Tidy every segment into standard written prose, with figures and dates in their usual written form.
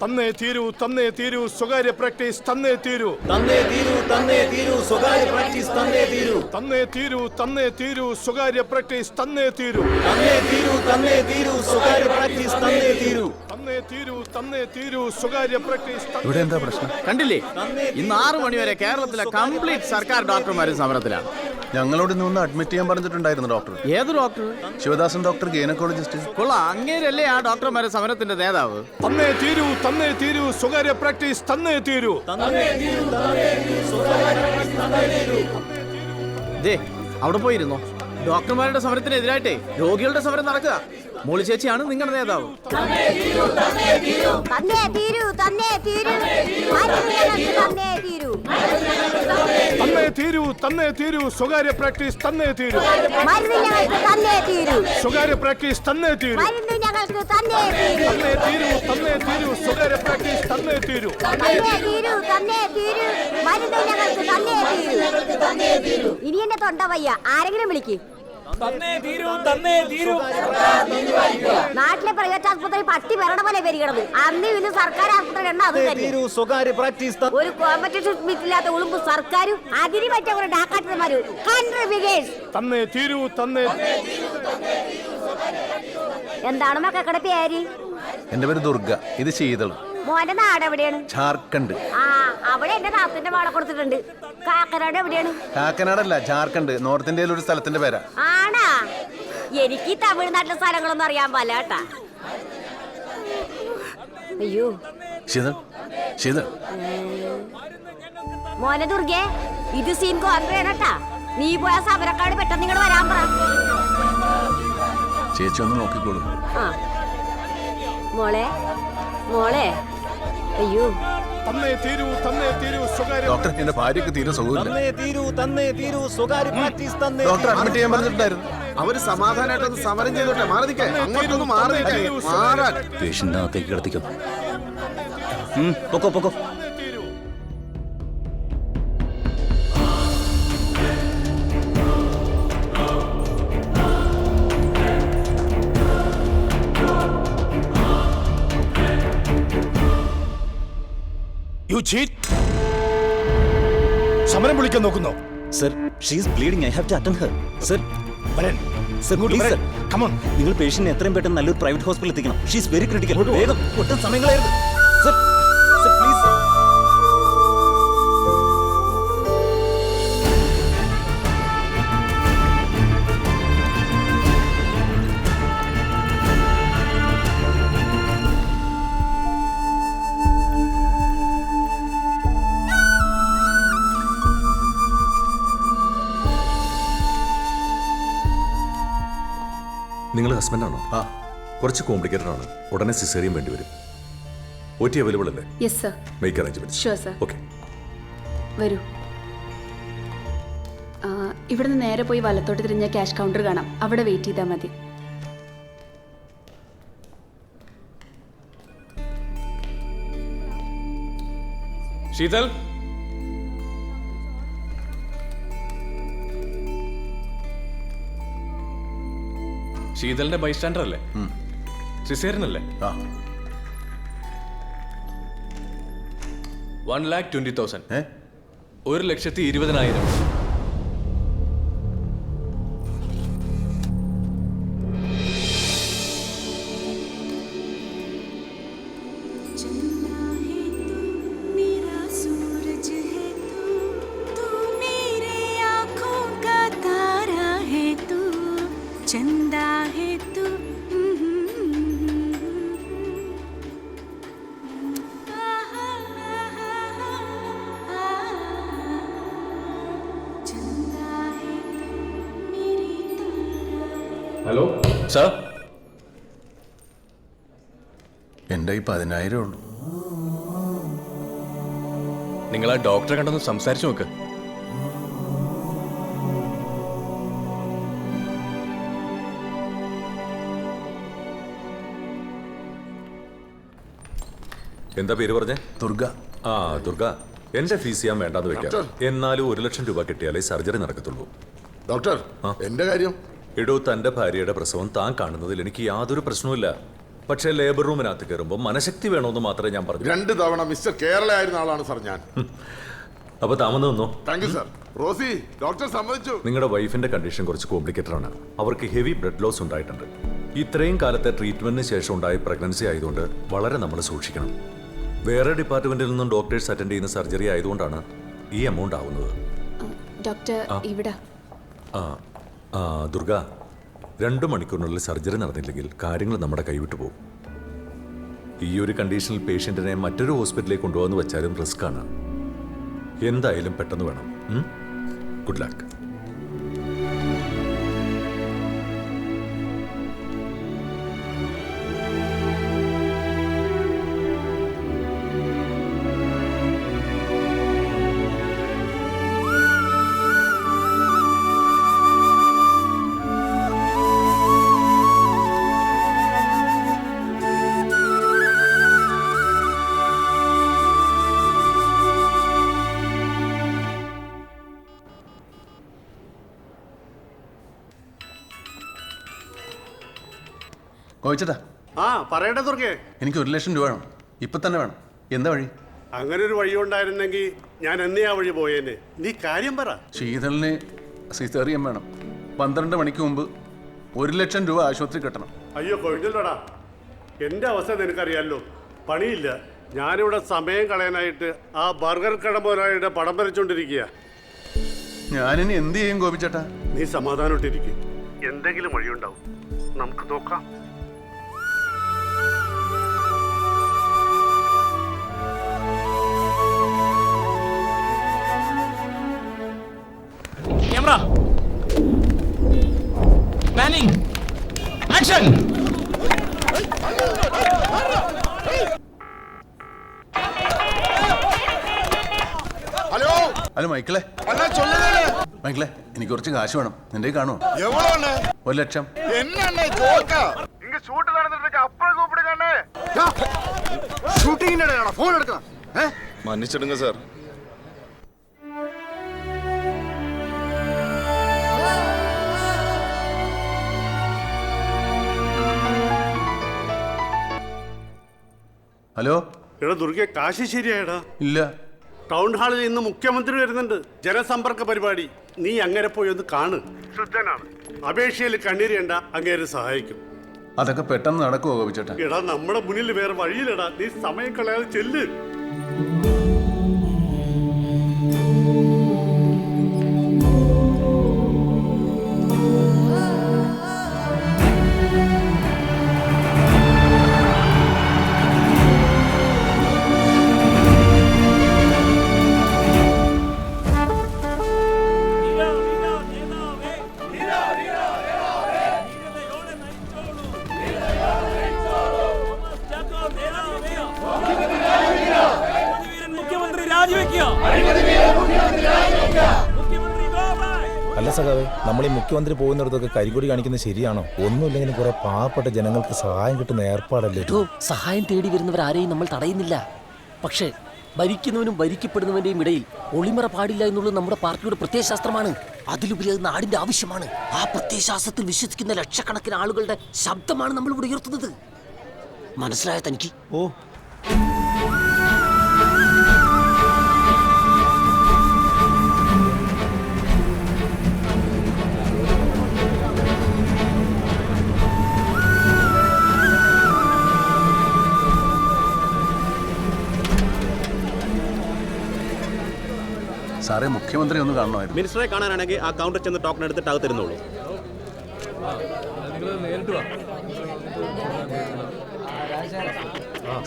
തന്നേ തീരൂ തന്നേ തീരൂ സ്വകാര്യ പ്രാക്ടീസ് തന്നേ തീരൂ തന്നേ തീരൂ തന്നേ തീരൂ സ്വകാര്യ പ്രാക്ടീസ് തന്നേ തീരൂ തന്നേ തീരൂ തന്നേ തീരൂ സ്വകാര്യ പ്രാക്ടീസ് തന്നേ തീരൂ തന്നേ തീരൂ തന്നേ തീരൂ സ്വകാര്യ പ്രാക്ടീസ് തന്നേ തീരൂ തന്നേ തീരൂ തന്നേ തീരൂ സ്വകാര്യ പ്രാക്ടീസ് ഇവിടെ എന്താ പ്രശ്നം? കണ്ടില്ലേ, ഇന്ന് 6 മണി വരെ കേരളത്തിലെ കംപ്ലീറ്റ് സർക്കാർ ഡോക്ടർമാരും സമരത്തിലാണ്. ഞങ്ങളോട് ഇന്ന് അഡ്മിറ്റ് ചെയ്യാൻ പറഞ്ഞിട്ടുണ്ടായിരുന്നു ഡോക്ടർ. ഏത് ഡോക്ടർ? Sivadasan doctor, gynaecologist. കൊള്ളാം, അങ്ങേരല്ലേ ആ ഡോക്ടർമാരെ സമരത്തിന്റെ നേതാവ്? തന്നേ തീരൂ തന്നേ തീരൂ സ്വകാര്യ പ്രാക്ടീസ് തന്നേ തീരൂ ദേ അവിടെ പോയിരുന്നോ. ഡോക്ടർമാരുടെ സമരത്തിനെതിരായിട്ടേ രോഗികളുടെ സമരം നടക്കുക. മോളി ചേച്ചിയാണ് നിങ്ങളുടെ നേതാവ്. തന്നേ തീരൂ തന്നേ തീരൂ തന്നേ തീരൂ തന്നേ തീരൂ തന്നേ തീരൂ തന്നേ തീരൂ സ്വകാര്യ പ്രാക്ടീസ് തന്നേ തീരൂ മരുന്ന് ഞങ്ങൾക്ക് തന്നേ തീരൂ സ്വകാര്യ പ്രാക്ടീസ് തന്നേ തീരൂ മരുന്ന് ഞങ്ങൾക്ക് തന്നേ തീരൂ തന്നേ തീരൂ തന്നേ തീരൂ സ്വകാര്യ പ്രാക്ടീസ് തന്നേ തീരൂ തന്നേ തീരൂ മരുന്ന് ഞങ്ങൾക്ക് തന്നേ തീരൂ. ഇനി എന്നെ തൊണ്ട വയ്യ, ആരെങ്കിലും വിളിക്ക്. നാട്ടിലെ പ്രൈവറ്റ് ആശുപത്രി പട്ടി വരണ പോലെ പെരുകണത്. അന്ന് ഇന്ന് സർക്കാർ ആശുപത്രി എണ്ണ അത് തന്നെ. സ്വകാര്യ പ്രാക്ടീസ് ഒരു കോമ്പറ്റീഷൻ സ്പിരിറ്റില്ലാത്ത ഉളുമ്പ് സർക്കാരും അതിന് പറ്റിയ ഡാക്കാട്ടന്മാരും തന്നേ തീരൂ തന്നേ. എന്താണ് മക്കളുടെ പേര്? എന്റെ പേര് ദുർഗ, ഇത് ശീതൾ. മോന്റെ നാട് എവിടെയാണ്? ജാർഖണ്ഡ്. ആ, അവിടെ എന്റെ നാത്തിന്റെ വാട കൊടുത്തിട്ടുണ്ട്. കാക്കനാട് എവിടെയാണ്? കാക്കനാടല്ല, ജാർഖണ്ഡ്. നോർത്ത് ഇന്ത്യയിൽ ഒരു സ്ഥലത്തിന്റെ പേരാ. ആണാ? എനിക്ക് തമിഴ്നാട്ടിലെ സ്ഥലങ്ങളൊന്നും അറിയാൻ പാടില്ല കേട്ടാ. അയ്യോ ശീതൾ, ശീതൾ. മോനെ ദുർഗേ, ഇത് സീൻ കോൺഗ്രേട്ടാ. നീ പോയ സമരക്കാട് പെട്ടെന്ന് ഇങ്ങോട്ട് വരാൻ പറ. ചേച്ചി ഒന്ന് നോക്കിക്കോളൂ. ആ മോളെ മോളെ. അയ്യോ തന്നേ തീരൂ സ്വകാര്യ. ഡോക്ടർ, എന്റെ ഭാര്യക്ക് തീരെ സുഖമില്ല. തന്നേ തീരൂ സ്വകാര്യ പ്രാക്ടീസ് തന്നേ. ഡോക്ടർ അഡ്മിറ്റ് ചെയ്യാൻ പറഞ്ഞിട്ടുണ്ടായിരുന്നു. അവര് സമാധാനമായിട്ടൊന്ന് സമരം ചെയ്തോട്ടെ. മാറി നിൽക്കാൻ, അങ്ങോട്ടൊന്ന് മാറി മാറാൻ. പേഷ്യന്റിനകത്തേക്ക് കിടത്തിക്കും. പൊക്കോ പൊക്കോ. സമരം വിളിക്കാൻ നോക്കുന്നോ? Sir, she is bleeding. I have to attend her. Sir, sir please sir. Come on. നിങ്ങൾ പേഷ്യന്റിനെ എത്രയും പെട്ടെന്ന് നല്ലൊരു പ്രൈവറ്റ് ഹോസ്പിറ്റലിൽ എത്തിക്കണം. She is very critical. വേഗം, ഒട്ടും സമയം കളയരുത്. Sir, sir please. നിങ്ങൾ ഹസ്ബൻഡാണോ? ആ. കുറച്ച് കോംപ്ലിക്കേറ്റഡ് ആണ്. ഉടനെ സിസേറിയൻ വേണ്ടി വരും. OT അവൈലബിൾ അല്ലേ? Yes sir. Make arrangements. Sure sir. Okay. വരൂ. ഇവിടുന്ന് നേരെ പോയി വലത്തോട്ട് തിരിഞ്ഞ ക്യാഷ് കൗണ്ടർ കാണാം. അവിടെ വെയിറ്റ് ചെയ്താൽ മതി. ശീതൾ, ശീതളിന്റെ ബൈസ്റ്റാൻഡർ അല്ലേ? സിസേറിയൻ അല്ലേ? 1,20,000. 1,20,000. चंदा है तू. Hello sir. എന്റെ 10,000 ഉള്ളൂ. നിങ്ങൾ ആ ഡോക്ടറെ കണ്ടൊന്ന് സംസാരിച്ചു നോക്ക്. എന്താ പേര് പറഞ്ഞേ? ദുർഗ. ആ, ദുർഗ. എന്റെ ഫീസ് ചെയ്യാൻ വേണ്ടാന്ന് വെക്കാം. എന്നാലും 1,00,000 രൂപ കിട്ടിയാലേ സർജറി നടക്കത്തുള്ളൂ. ഡോക്ടർ, എന്റെ കാര്യം? എടോ, തന്റെ ഭാര്യയുടെ പ്രസവം താൻ കാണുന്നതിൽ എനിക്ക് യാതൊരു പ്രശ്നവുമില്ല. പക്ഷേ ലേബർ റൂമിനകത്ത് കയറുമ്പോൾ മനഃശക്തി വേണമെന്ന് മാത്രമേ ഞാൻ പറഞ്ഞു. 2 തവണ മിസ്റ്റർ കേരള ആയിരുന്ന ആളാണ് സാർ ഞാൻ. അപ്പൊ താമസം നിന്നോ. Thank you sir. Rosy, doctor സമ്മതിച്ചു. നിങ്ങളുടെ വൈഫിന്റെ കണ്ടീഷൻ കുറച്ച് കോംപ്ലിക്കേറ്റഡ് ആണ്. അവർക്ക് ഹെവി ബ്ലഡ് ലോസ് ഉണ്ടായിട്ടുണ്ട്. ഇത്രയും കാലത്തെ ട്രീറ്റ്മെന്റിന് ശേഷം ഉണ്ടായ പ്രഗ്നൻസി ആയതുകൊണ്ട് വളരെ നമ്മൾ സൂക്ഷിക്കണം. വേറെ ഡിപ്പാർട്ട്മെന്റിൽ നിന്നും ഡോക്ടേഴ്സ് അറ്റൻഡ് ചെയ്യുന്ന സർജറി ആയതുകൊണ്ടാണ് ഈ എമൗണ്ട് ആവുന്നത്. ഡോക്ടർ ഇവിടെ ദുർഗ, 2 മണിക്കൂറിനുള്ളിൽ സർജറി നടന്നില്ലെങ്കിൽ കാര്യങ്ങൾ നമ്മുടെ കൈവിട്ടു പോകും. ഈ ഒരു കണ്ടീഷനിൽ പേഷ്യന്റിനെ മറ്റൊരു ഹോസ്പിറ്റലിലേക്ക് കൊണ്ടുപോകാന്ന് വെച്ചാലും റിസ്ക് ആണ്. എന്തായാലും പെട്ടെന്ന് വേണം. Good luck. കോയിച്ചേട്ടാ, ആ പറയട്ടെ ദുർഗേ. എനിക്ക് 1 ലക്ഷം രൂപ വേണം. ഇപ്പൊ തന്നെ വേണം. എന്താ വഴി? അങ്ങനെ ഒരു വഴി ഉണ്ടായിരുന്നെങ്കിൽ ഞാൻ എന്നേ ആ വഴി പോയേനെ. നീ കാര്യം പറ. ശീതളിന് സിസേറിയൻ വേണം. 12 മണിക്ക് മുമ്പ് 1 ലക്ഷം രൂപ ആശുപത്രി കെട്ടണം. അയ്യോ കൊഴിഞ്ഞല്ലോടാ, എൻ്റെ അവസ്ഥ നിനക്കറിയാലോ. പണിയില്ല. ഞാനിവിടെ സമയം കളയാനായിട്ട് ആ ബർഗർ കട മുതലാളിയുടെ പടം വരച്ചോണ്ടിരിക്കുക. ഞാനിനി എന്ത് ചെയ്യും ഗോപിച്ചേട്ടാ? നീ സമാധാനമായിട്ടിരിക്കും. എന്തെങ്കിലും വഴിയുണ്ടാവും, നമുക്ക് നോക്കാം. Camera panning action. ഹലോ മൈക്കിളെ, മൈക്കിളെ, എനിക്ക് കുറച്ച് കാശ് വേണം. നിന്റെ കാണുമോ? 1 ലക്ഷം. മன்னிச்சிடுங்க സാർ. ഹലോ. എടാ ദുർഗെ, കാശ് ശരിയായടാ? ഇല്ല. ടൗൺ ഹാളിൽ ഇന്ന് മുഖ്യമന്ത്രി വരുന്നുണ്ട്. ജനസമ്പർക്ക പരിപാടി. നീ അങ്ങനെ പോയി ഒന്ന് കാണ്. ശുദ്ധനാണ്. അപേക്ഷയിൽ കണ്ണീരേണ്ട, അങ്ങേരെ സഹായിക്കും. അതൊക്കെ പെട്ടെന്ന് നടക്കുമോ ഗോപിച്ചേട്ടാ? എടാ നമ്മുടെ മുന്നിൽ വേറെ വഴിയിലടാ. നീ സമയം കളയാതെ ചെല്ല്. അല്ല സഖാവേ, നമ്മൾ ഈ മുഖ്യമന്ത്രി പോകുന്നിടത്തൊക്കെ കരികൊടി കാണിക്കുന്നത് ശരിയാണോ? ഒന്നുമില്ലെങ്കിലും കുറെ പാവപ്പെട്ട ജനങ്ങൾക്ക് സഹായം കിട്ടുന്ന ഏർപ്പാടല്ലേ? സഹായം തേടി വരുന്നവരാരെയും നമ്മൾ തടയുന്നില്ല. പക്ഷേ ഭരിക്കുന്നവനും ഭരിക്കപ്പെടുന്നവന്റെയും ഇടയിൽ ഒളിമറ പാടില്ല എന്നുള്ളത് നമ്മുടെ പാർട്ടിയുടെ പ്രത്യയശാസ്ത്രമാണ്. അതിലുപരി അത് നാടിന്റെ ആവശ്യമാണ്. ആ പ്രത്യയശാസ്ത്രത്തിൽ വിശ്വസിക്കുന്ന ലക്ഷക്കണക്കിന് ആളുകളുടെ ശബ്ദമാണ് നമ്മൾ ഇവിടെ ഉയർത്തുന്നത്. മനസ്സിലായ തനിക്ക്? ഓ, സാറേ, മുഖ്യമന്ത്രി ഒന്ന് കാണണമായിരുന്നു. മിനിസ്റ്ററെ കാണാനാണെങ്കിൽ ആ കൗണ്ടർ ചെന്ന് ടോക്കൺ എടുത്തിട്ട് അകത്തിരുന്നോളൂ.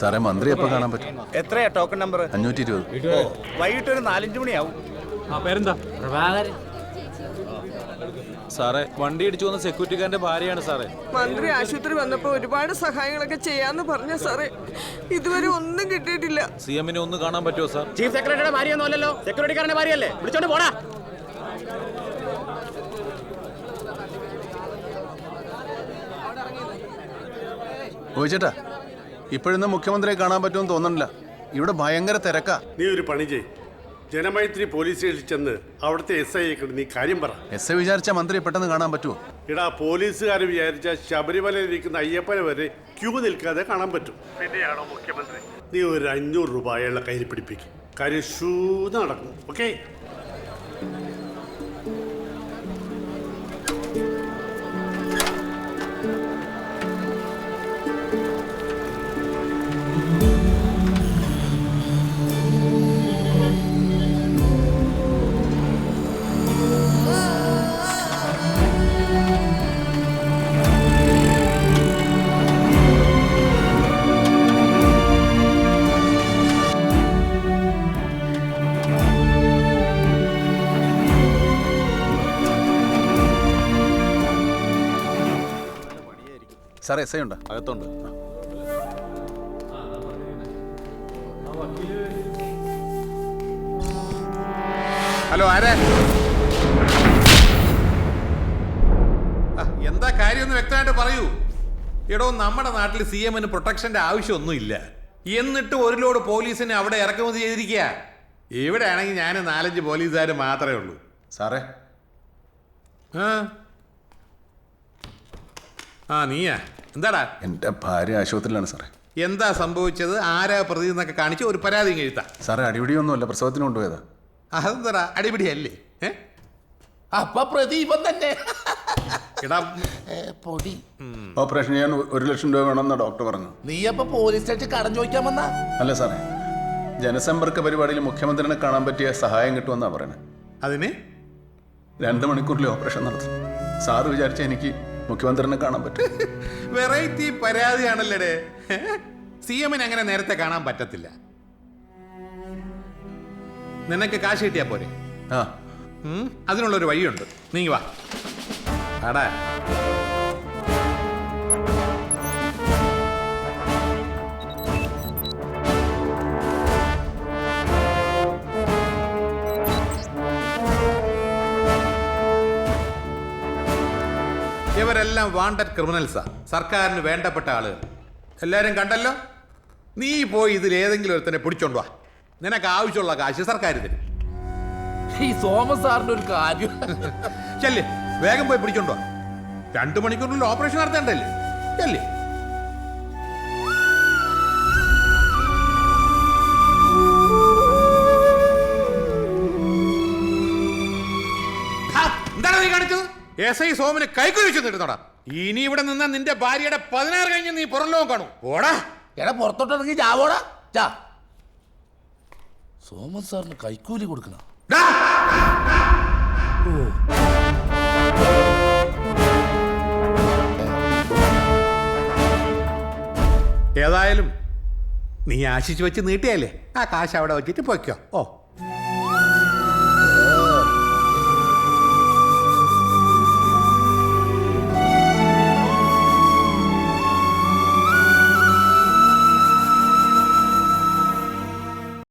സാറേ, മന്ത്രി എപ്പോ കാണാൻ പറ്റും? എത്രയാ ടോക്കൺ നമ്പർ? 520. വൈകിട്ട് ഒരു 4-5 മണിയാവും. പേരെന്താ? സാറേ, വണ്ടി ഇടിച്ചു വന്ന സെക്യൂരിറ്റിക്കാരന്റെ ഭാര്യയാണ് സാറേ. മന്ത്രി ആശുപത്രി വന്നപ്പോ ഒരുപാട് സഹായങ്ങളൊക്കെ ചെയ്യാന്ന് പറഞ്ഞ സാറേ, ഇതുവരെ ഒന്നും കിട്ടിയിട്ടില്ല. CM-നെ ഒന്ന് കാണാൻ പറ്റുമോ സാർ? ചീഫ് സെക്രട്ടറിയുടെ ഭാര്യയൊന്നും അല്ലല്ലോ, സെക്യൂരിറ്റിക്കാരന്റെ ഭാര്യയല്ലേ? വിളിച്ചോണ്ട് പോടാ. കോയിച്ചേട്ടാ, ഇപ്പോഴൊന്നും മുഖ്യമന്ത്രിയെ കാണാൻ പറ്റുമെന്ന് തോന്നണില്ല. ഇവിടെ ഭയങ്കര തിരക്കാ. നീ ഒരു പണി ചെയ്. ജനമൈത്രി പോലീസ് സ്റ്റേഷനിൽ ചെന്ന് അവിടുത്തെ എസ് ഐ നീ കാര്യം പറ. എസ് ഐ വിചാരിച്ച മന്ത്രിയെ പെട്ടെന്ന് കാണാൻ പറ്റുമോ? ഇടാ, പോലീസുകാർ വിചാരിച്ച ശബരിമലയിൽ ഇരിക്കുന്ന അയ്യപ്പനെ വരെ ക്യൂ നിൽക്കാതെ കാണാൻ പറ്റും. പിന്നെയാണോ മുഖ്യമന്ത്രി? നീ ഒരു 500 രൂപ അയാളുടെ കയ്യിൽ പിടിപ്പിക്കും. കാര്യം ഷൂന്ന് നടക്കും. ഓക്കെ? സാറേ, എസ് ഐ ഉണ്ട് അകത്തുണ്ട്. ഹലോ, ആരാ? എന്താ കാര്യമൊന്ന് വ്യക്തമായിട്ട് പറയൂ. എടോ, നമ്മുടെ നാട്ടിൽ CM പ്രൊട്ടക്ഷന്റെ ആവശ്യമൊന്നുമില്ല. എന്നിട്ട് ഒരു ലോഡ് പോലീസിനെ അവിടെ ഇറക്കുമതി ചെയ്തിരിക്കുക. ഇവിടെ ആണെങ്കിൽ ഞാൻ 4-5 പോലീസുകാർ മാത്രമേ ഉള്ളൂ. സാറേ, നീയാ? എന്താടാ? എൻ്റെ ഭാര്യ ആശുപത്രിയിലാണ് സാറേ. എന്താ സംഭവിച്ചത്? ആരാ പ്രതി എന്നൊക്കെ കാണിച്ച് ഒരു പരാതിയും എഴുതാം. സാറേ, അടിപിടിയൊന്നുമല്ല, പ്രസവത്തിന് കൊണ്ടുപോയതാ. അതെന്താ അടിപിടിയല്ലേ? അപ്പൊ പ്രതി ഇവൻ തന്നെ. പൊടി ഓപ്പറേഷൻ ചെയ്യാൻ 1 ലക്ഷം രൂപ വേണമെന്നാ ഡോക്ടർ പറഞ്ഞു. നീ അപ്പൊ പോലീസ് സ്റ്റേഷൻ കടം ചോദിക്കാൻ വന്നാ? അല്ല സാറേ, ജനസമ്പർക്ക പരിപാടിയിൽ മുഖ്യമന്ത്രിനെ കാണാൻ പറ്റിയ സഹായം കിട്ടുമെന്നാ പറയണേ. അതിന് 2 മണിക്കൂറിൽ ഓപ്പറേഷൻ നടത്തും. സാറ് വിചാരിച്ച എനിക്ക് മുഖ്യമന്ത്രിനെ കാണാൻ പറ്റും. വെറൈറ്റി പരാതിയാണല്ലേ. CM അങ്ങനെ നേരത്തെ കാണാൻ പറ്റത്തില്ല. നിനക്ക് കാശ് കിട്ടിയാ പോരെ? അതിനുള്ളൊരു വഴിയുണ്ട്. നീ വാ. ആടാ, ഇവരെല്ലാം വാണ്ടഡ് ക്രിമിനൽസാ, സർക്കാരിന് വേണ്ടപ്പെട്ട ആളുകൾ. എല്ലാരും കണ്ടല്ലോ. നീ പോയി ഇതിൽ ഏതെങ്കിലും ഒരുത്തനെ പിടിച്ചോണ്ട് വാ. നിനക്ക് ആവശ്യമുള്ള കാശ് സർക്കാർ തരും. ഈ സോമൻ സാറിന്റെ ഒരു കാര്യം. ചെല്ല്, വേഗം പോയി പിടിച്ചോണ്ട് വാ. 2 മണിക്കൂറിൽ ഓപ്പറേഷൻ നടത്തേണ്ടല്ലേ? ചെല്ല്. എന്താണ് നീ കാണിച്ചത്? SI സോമന് കൈക്കുഴി വെച്ച് നിരുന്നോടാ. ഇനി ഇവിടെ നിന്നാ നിന്റെ ഭാര്യയുടെ 16 കഴിഞ്ഞ് നീ പുറംലോകം കാണൂ. ഓടാ. എടാ, പുറത്തോട്ടിറങ്ങി ചാവോടാ. ചാ. സോമൻ സാറിന് കൈക്കൂലി കൊടുക്കണം. ഏതായാലും നീ ആശിച്ചു വെച്ച് നീട്ടിയല്ലേ, ആ കാശ് അവിടെ വെച്ചിട്ട് പൊയ്ക്കോ.